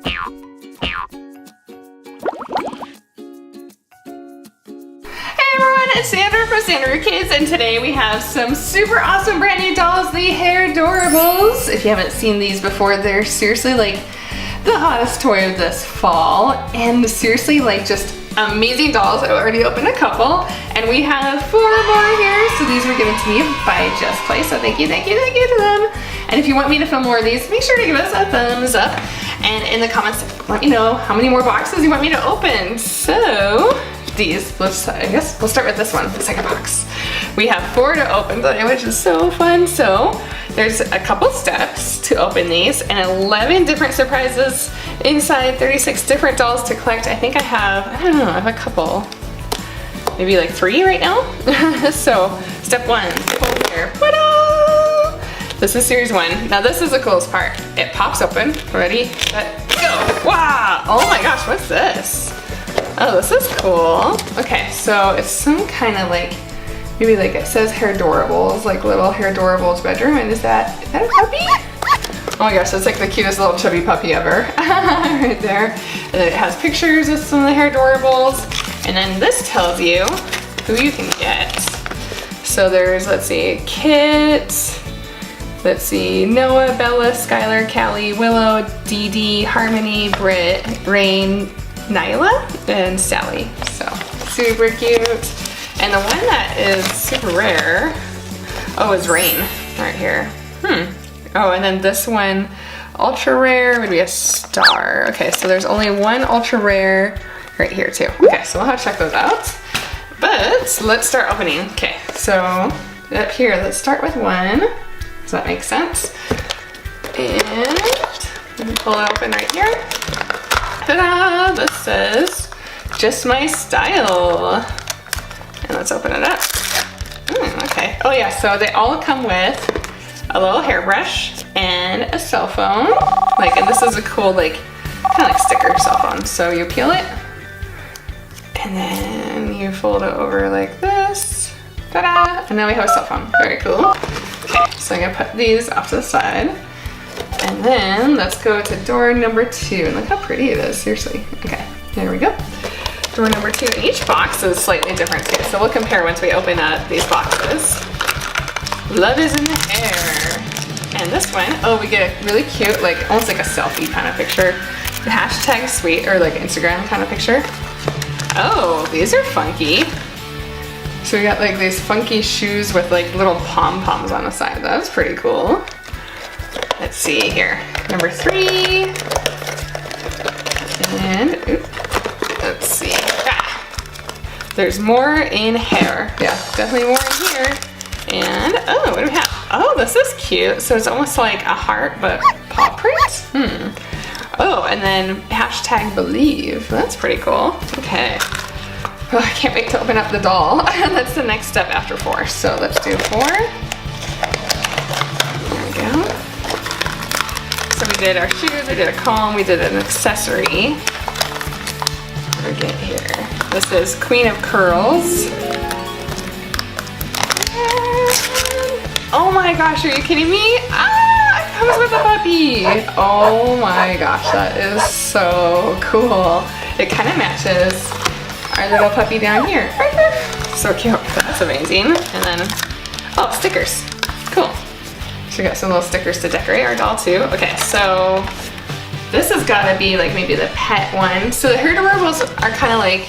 everyone, it's Sandra from Sandaroo Kids, and today we have some super awesome brand new dolls, the Hairdorables. If you haven't seen these before, they're seriously like the hottest toy of this fall, and seriously like just amazing dolls. I already opened a couple, and we have 4 more here. So these were given to me by Just Play, so thank you to them. And if you want me to film more of these, make sure to give us a thumbs up, and in the comments let me know how many more boxes you want me to open. So these, I guess we'll start with this one, the second box. We have 4 to open today, which is so fun. So there's a couple steps to open these and 11 different surprises inside, 36 different dolls to collect. I think I don't know, I have a couple, maybe like 3 right now. So step 1, pull here, ta-da! This is series 1. Now this is the coolest part. It pops open, ready, set, go. Wow, oh my gosh, what's this? Oh, this is cool. Okay, so it's some kind of like, maybe like it says Hairdorables, like little Hairdorables bedroom, and is that a puppy? Oh my gosh, that's like the cutest little chubby puppy ever. Right there. And then it has pictures of some of the Hairdorables, and then this tells you who you can get. So there's, let's see, Kit, let's see, Noah, Bella, Skylar, Callie, Willow, Dee Dee, Harmony, Britt, Rain, Nyla, and Sally. So super cute. And the one that is super rare, oh, is Rain right here. Oh, and then this one, ultra rare, would be a Star. Okay, so there's only one ultra rare right here too. Okay, so we'll have to check those out. But let's start opening. Okay, so up here, let's start with one. Does that make sense? And pull it open right here. Ta-da! This says, just my style. And let's open it up. Okay. Oh yeah, so they all come with a little hairbrush and a cell phone. Like, and this is a cool, like, kind of like sticker cell phone. So you peel it, and then you fold it over like this. Ta-da! And now we have a cell phone. Very cool. Okay, so I'm gonna put these off to the side. And then let's go to door number 2. And look how pretty it is, seriously. Okay, there we go. Door number 2. And each box is slightly different too. So we'll compare once we open up these boxes. Love is in the air. And this one, oh, we get a really cute, like almost like a selfie kind of picture. The hashtag sweet, or like Instagram kind of picture. Oh, these are funky. So we got like these funky shoes with like little pom-poms on the side. That's pretty cool. Let's see here, number 3, and let's see, there's more in hair. Yeah, definitely more in here. And oh, what do we have? Oh, this is cute. So it's almost like a heart, but paw print. Oh, and then hashtag believe. That's pretty cool. Okay. Oh, I can't wait to open up the doll. That's the next step after 4. So let's do 4. There we go. So we did our shoes, we did a comb, we did an accessory. What do we get here? This is Queen of Curls. Oh my gosh, are you kidding me? Ah, it comes with a puppy. Oh my gosh, that is so cool. It kind of matches our little puppy down here. So cute, that's amazing. And then, oh, stickers, cool. So we got some little stickers to decorate our doll too. Okay, so this has got to be like maybe the pet one. So the Hairdorables are kind of like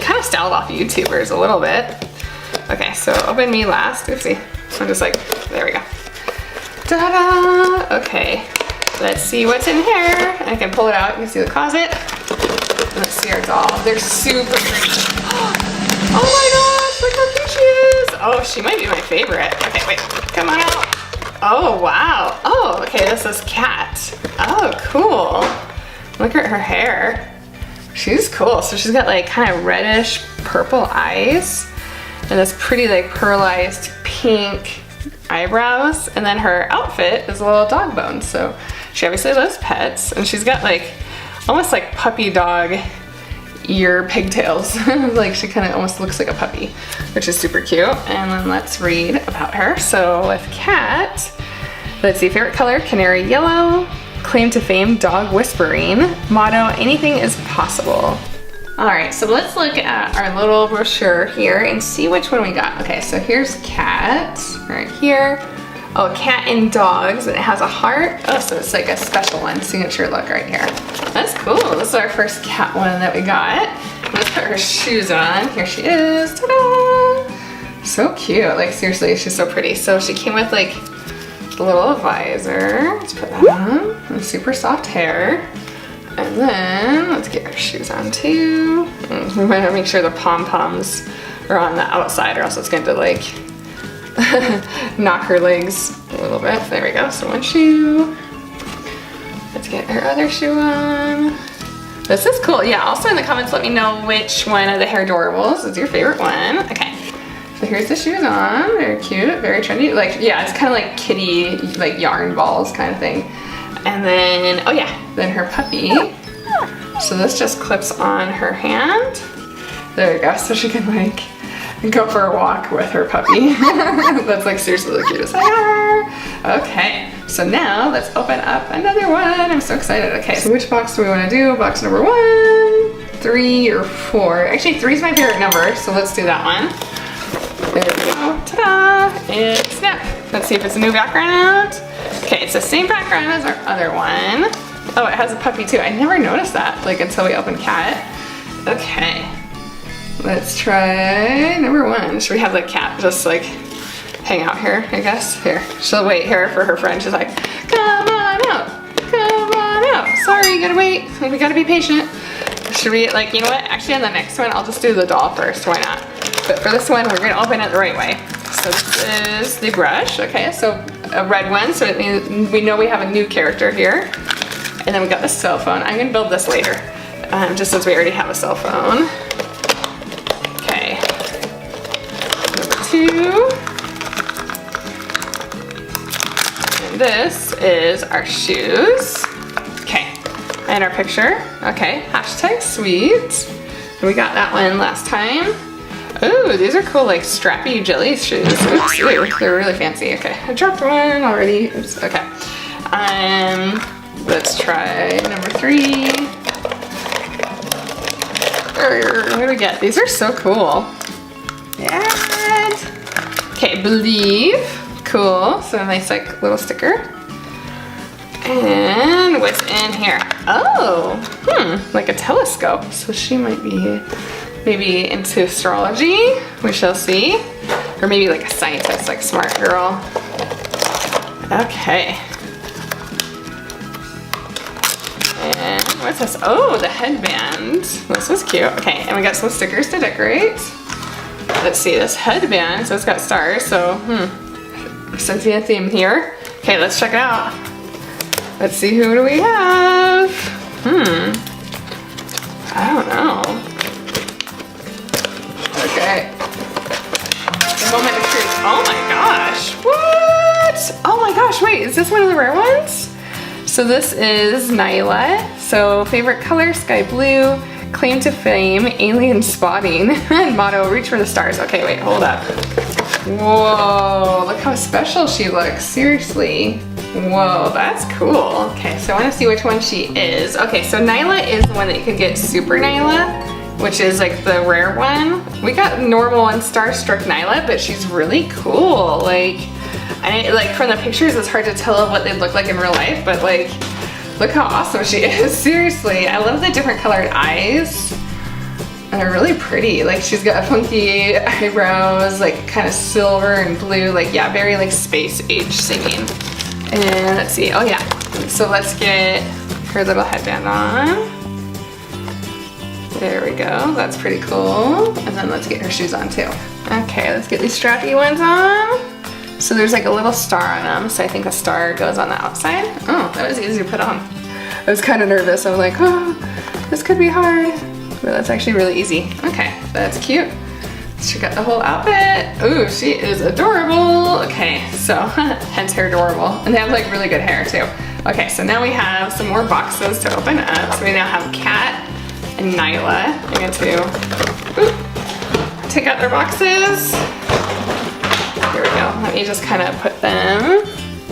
kind of styled off YouTubers a little bit. Okay, so open me last. Oopsie, I'm just like, there we go. Ta-da! Okay, let's see what's in here. I can pull it out. You can see the closet. Let's see our doll. They're super pretty. Oh my gosh, look how cute she is. Oh, she might be my favorite. Okay, wait, come on out. Oh, wow. Oh, okay, this is Cat. Oh, cool. Look at her hair. She's cool. So she's got like kind of reddish purple eyes and this pretty like pearlized pink eyebrows. And then her outfit is a little dog bone. So she obviously loves pets, and she's got like almost like puppy dog ear pigtails. Like she kind of almost looks like a puppy, which is super cute. And then let's read about her. So with Cat, let's see, favorite color, canary yellow, claim to fame, dog whispering. Motto, anything is possible. All right, so let's look at our little brochure here and see which one we got. Okay, so here's cat right here. Oh, cat and dogs, and it has a heart. Oh, so it's like a special one, signature look right here. That's cool. This is our first cat one that we got. Let's put her shoes on. Here she is. Ta-da! So cute. Like seriously, she's so pretty. So she came with like the little visor. Let's put that on. And super soft hair. And then let's get her shoes on too. And we want to make sure the pom-poms are on the outside, or else it's going to like knock her legs a little bit. There we go. So one shoe. Let's get her other shoe on. This is cool. Yeah, also in the comments let me know which one of the Hairdorables is your favorite one. Okay. So here's the shoes on. Very cute, very trendy. Like, yeah, it's kind of like kitty, like yarn balls kind of thing. And then, oh yeah, then her puppy. So this just clips on her hand. There we go. So she can like go for a walk with her puppy. That's like seriously the cutest ever. Okay, so now let's open up another one. I'm so excited. Okay, so which box do we want to do? Box number 1, 3, or 4? Actually, 3 is my favorite number, so let's do that one. There we go. Ta-da! And snap. Let's see if it's a new background. Okay, it's the same background as our other one. Oh, it has a puppy too. I never noticed that, like until we opened cat. Okay. Let's try number 1. Should we have the cat just like hang out here, I guess? Here, she'll wait here for her friend. She's like, come on out, come on out. Sorry, you gotta wait, we gotta be patient. Should we, like, you know what? Actually on the next one, I'll just do the doll first, why not? But for this one, we're gonna open it the right way. So this is the brush, okay? So a red one, so it means we know we have a new character here. And then we got the cell phone. I'm gonna build this later, just since we already have a cell phone. Okay, number 2. And this is our shoes. Okay, and our picture. Okay, hashtag sweet. And we got that one last time. Ooh, these are cool, like strappy jelly shoes. Oops, ooh, they're really fancy. Okay, I dropped one already. Oops, okay. Let's try number 3. What do we get? These are so cool. And, okay, believe. Cool, so a nice like little sticker. And what's in here? Oh, like a telescope. So she might be maybe into astrology. We shall see. Or maybe like a scientist, like smart girl. Okay. And what's this? Oh, the headband. This is cute. Okay, and we got some stickers to decorate. Let's see, this headband, so it's got stars, so sensing a theme here. Okay, let's check it out. Let's see, who do we have? I don't know. Okay. The moment of truth. Oh my gosh, what? Oh my gosh, wait, is this one of the rare ones? So this is Nyla. So favorite color, sky blue. Claim to fame, alien spotting. And motto, reach for the stars. Okay, wait, hold up. Whoa, look how special she looks, seriously. Whoa, that's cool. Okay, so I wanna see which one she is. Okay, so Nyla is the one that you can get Super Nyla, which is like the rare one. We got normal and Starstruck Nyla, but she's really cool. Like from the pictures, it's hard to tell what they look like in real life, but like, look how awesome she is, seriously. I love the different colored eyes. And they're really pretty. Like she's got funky eyebrows, like kind of silver and blue, like yeah, very like space age singing. And let's see, oh yeah. So let's get her little headband on. There we go, that's pretty cool. And then let's get her shoes on too. Okay, let's get these strappy ones on. So there's like a little star on them, so I think the star goes on the outside. Oh, that was easy to put on. I was kind of nervous. I was like, oh, this could be hard. But that's actually really easy. Okay, that's cute. Let's check out the whole outfit. Ooh, she is adorable. Okay, so hence Hairdorables. And they have like really good hair too. Okay, so now we have some more boxes to open up. So we now have Kat and Nyla. I'm going to take out their boxes. Here we go. Let me just kind of put them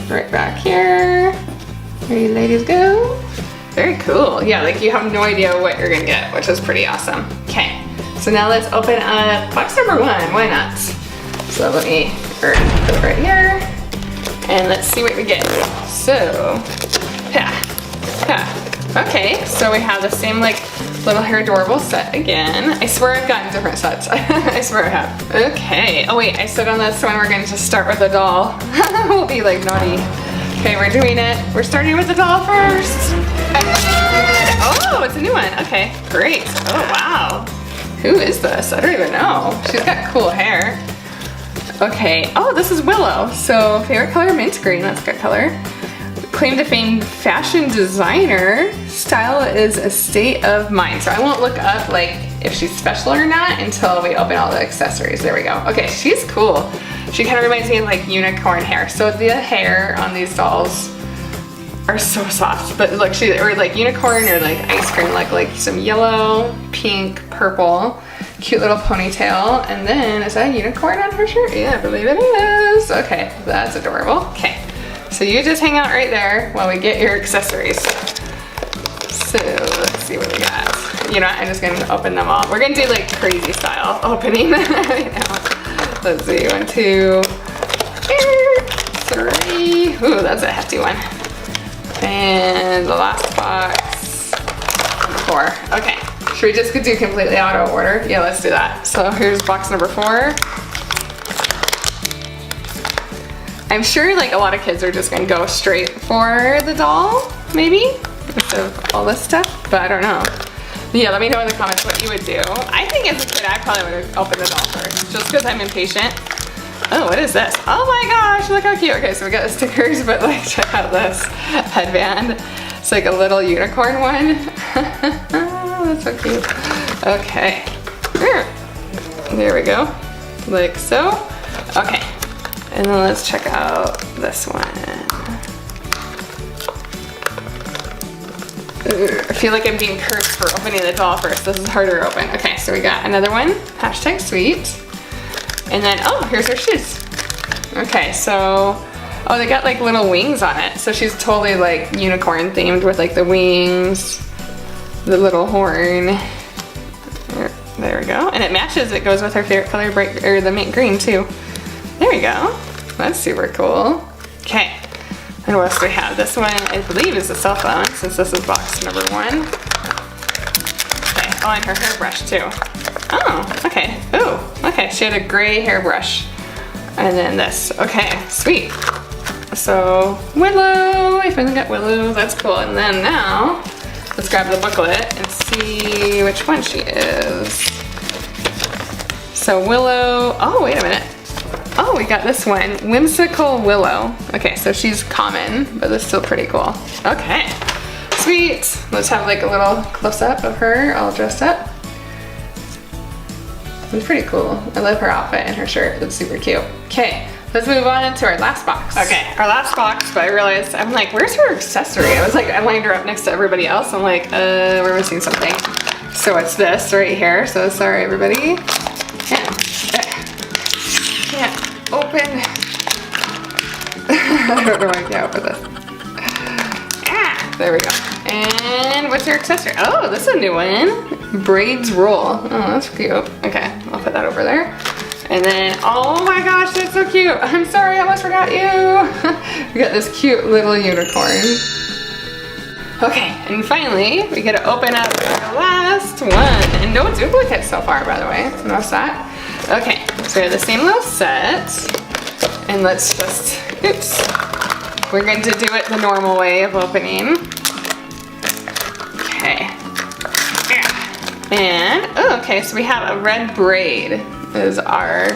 right back here. Here you ladies go. Very cool. Yeah, like you have no idea what you're gonna get, which is pretty awesome. Okay, so now let's open up box number 1. Why not? So let me put it right here, and let's see what we get. So, okay, so we have the same like little Hairdorables set again. I swear I've gotten different sets. I swear I have. Okay. Oh wait, I said on this one we're going to just start with the doll. We'll be like naughty. Okay, we're doing it. We're starting with the doll first. Oh, it's a new one. Okay, great. Oh wow. Who is this? I don't even know. She's got cool hair. Okay. Oh, this is Willow. So favorite color, mint green. That's a good color. Claim to fame fashion designer. Style is a state of mind. So I won't look up like if she's special or not until we open all the accessories. There we go. Okay, she's cool. She kind of reminds me of like unicorn hair. So the hair on these dolls are so soft. But look, or like unicorn or like ice cream, like some yellow, pink, purple, cute little ponytail. And then is that a unicorn on her shirt? Yeah, I believe it is. Okay, that's adorable. Okay. So you just hang out right there while we get your accessories. So let's see what we got. You know what, I'm just gonna open them all. We're gonna do like crazy style opening right now. Let's see, 1, 2, 3. Ooh, that's a hefty one. And the last box, 4. Okay, should we just do completely auto order? Yeah, let's do that. So here's box number 4. I'm sure like a lot of kids are just gonna go straight for the doll, maybe, instead of all this stuff, but I don't know. Yeah, let me know in the comments what you would do. I think as a kid, I probably would have opened the doll first, just because I'm impatient. Oh, what is this? Oh my gosh, look how cute. Okay, so we got the stickers, but like check out this headband. It's like a little unicorn one. Oh, that's so cute. Okay, there we go, like so. Okay. And then let's check out this one. I feel like I'm being cursed for opening the doll first. This is harder to open. Okay, so we got another one. Hashtag sweet. And then, oh, here's her shoes. Okay, so, oh, they got like little wings on it. So she's totally like unicorn themed with like the wings, the little horn. There we go. And it matches, it goes with her favorite color, bright, or the mint green too. There we go. That's super cool. Okay. And what else do we have? This one, I believe, is a cell phone, since this is box number 1. Okay. Oh, and her hairbrush too. Oh, okay. Oh, okay. She had a gray hairbrush. And then this. Okay, sweet. So, Willow. I finally got Willow. That's cool. And then now, let's grab the booklet and see which one she is. So Willow. Oh, wait a minute. Oh, we got this one, Whimsical Willow. Okay, so she's common, but it's still pretty cool. Okay, sweet. Let's have like a little close-up of her all dressed up. It's pretty cool. I love her outfit and her shirt. It's super cute. Okay, let's move on into our last box. Okay, our last box, but I realized, I'm like, where's her accessory? I was like, I lined her up next to everybody else. I'm like, we're missing something. So it's this right here. So sorry, everybody. Can't open. I don't know why I can't open this. Ah, there we go. And what's your accessory? Oh, this is a new one. Braids roll. Oh, that's cute. Okay, I'll put that over there. And then, oh my gosh, that's so cute. I'm sorry, I almost forgot you. We got this cute little unicorn. Okay, and finally, we get to open up the last one. And no duplicates so far, by the way. Notice that. Okay, so we have the same little set. And let's just, oops. We're going to do it the normal way of opening. Okay. And, oh, okay, so we have a red braid is our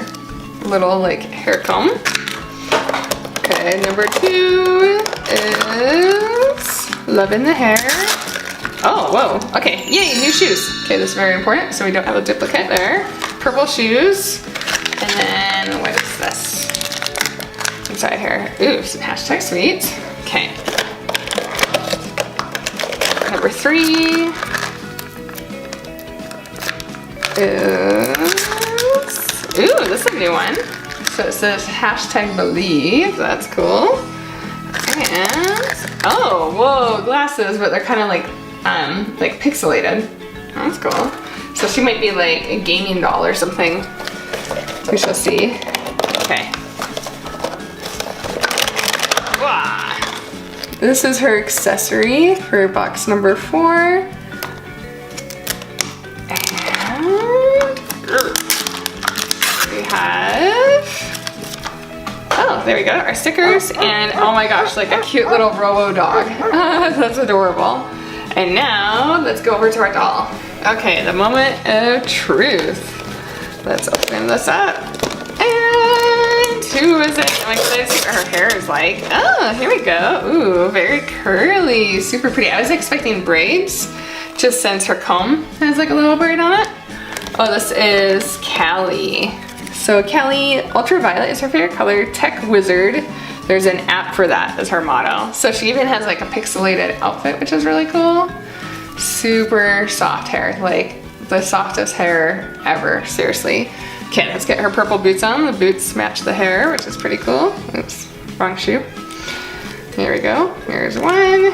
little like hair comb. Okay, number 2 is loving the hair. Oh, whoa, okay, yay, new shoes. Okay, this is very important, so we don't have a duplicate there. Purple shoes, and then what is this? Inside here, ooh, some hashtag sweet. Okay. Number 3 is, ooh, this is a new one. So it says hashtag believe, that's cool. And Oh, whoa, glasses, but they're kind of like pixelated. That's cool. So she might be like a gaming doll or something. We shall see. Okay. Wow. This is her accessory for box number 4. And we have, oh, there we go, our stickers, and oh my gosh, like a cute little robo dog. That's adorable. And now, let's go over to our doll. Okay, the moment of truth. Let's open this up. And who is it? I'm excited to see what her hair is like. Oh, here we go. Ooh, very curly, super pretty. I was expecting braids, just since her comb has like a little braid on it. Oh, this is Callie. So Callie, ultraviolet is her favorite color, tech wizard. There's an app for that as her motto. So she even has like a pixelated outfit, which is really cool. Super soft hair, like the softest hair ever, seriously. Okay, let's get her purple boots on. The boots match the hair, which is pretty cool. Oops, wrong shoe. Here we go, here's one.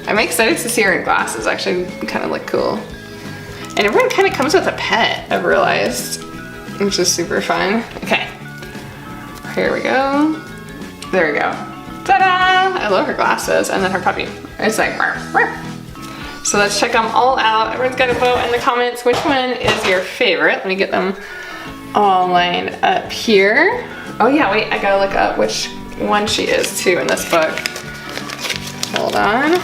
I'm excited to see her in glasses, actually kind of look cool. And everyone kind of comes with a pet, I've realized, which is super fun. Okay, here we go. There we go. Ta-da! I love her glasses, and then her puppy. It's like, rah, rah. So let's check them all out. Everyone's got to vote in the comments. Which one is your favorite? Let me get them all lined up here. Oh yeah, wait, I gotta look up which one she is too in this book. Hold on.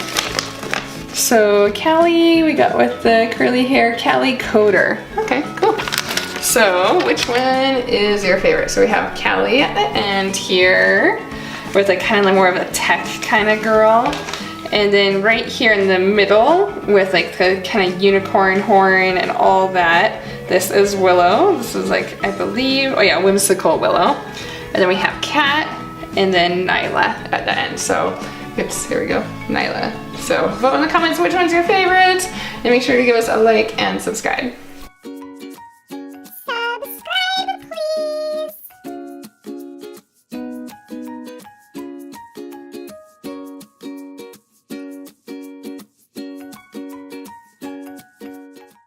So Callie, we got with the curly hair, Callie Coder. Okay, cool. So which one is your favorite? So we have Callie at the end here with a kind of like more of a tech kind of girl. And then right here in the middle with like the kind of unicorn horn and all that, this is Willow. This is like, I believe, oh yeah, whimsical Willow. And then we have Kat and then Nyla at the end. So, oops, here we go, Nyla. So vote in the comments which one's your favorite and make sure to give us a like and subscribe.